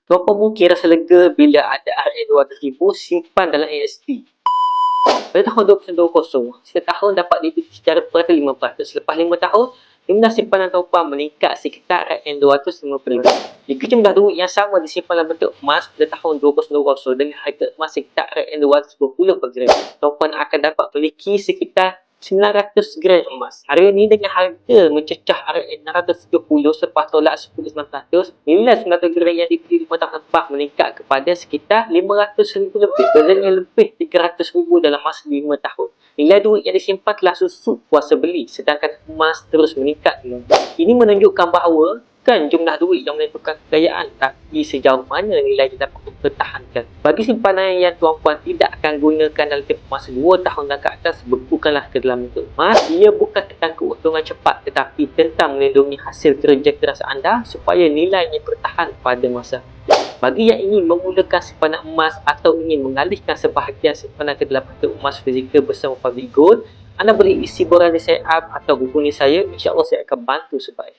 Berapa mungkin rasa lega bila ada RM200,000 simpan dalam ASP? Pada tahun 2020, setiap tahun dapat dibeli secara per 5%. Selepas 5 tahun, jumlah simpanan topan meningkat sekitar RM250. Jika jumlah duit yang sama disimpan dalam bentuk emas pada tahun 2020 dengan harga emas sekitar RM220 per gram, topan akan dapat memiliki sekitar 900 gram emas. Hari ini dengan harga mencecah RM670 selepas tolak 10,900, nilai 900 gram yang dibeli 5 tahun lepas meningkat kepada sekitar RM500,000 lebih, dengan lebih RM300,000 dalam masa 5 tahun. Nilai duit yang disimpan telah susut kuasa beli, sedangkan emas terus meningkat. Ini menunjukkan bahawa jumlah duit yang menentukan kekayaan, tapi sejauh mana nilai dia dapat mempertahankan. Bagi simpanan yang tuan-puan tidak akan gunakan dalam tempoh masa 2 tahun dan ke atas, bekukanlah ke dalam bentuk emas. Ia bukan tentang keuntungan cepat, tetapi tentang melindungi hasil kerja keras anda supaya nilainya bertahan pada masa. Bagi yang ingin memulakan simpanan emas atau ingin mengalihkan sebahagian simpanan ke dalam bentuk emas fizikal bersama Public Gold, anda boleh isi borang di sign up atau hubungi saya. InsyaAllah saya akan bantu supaya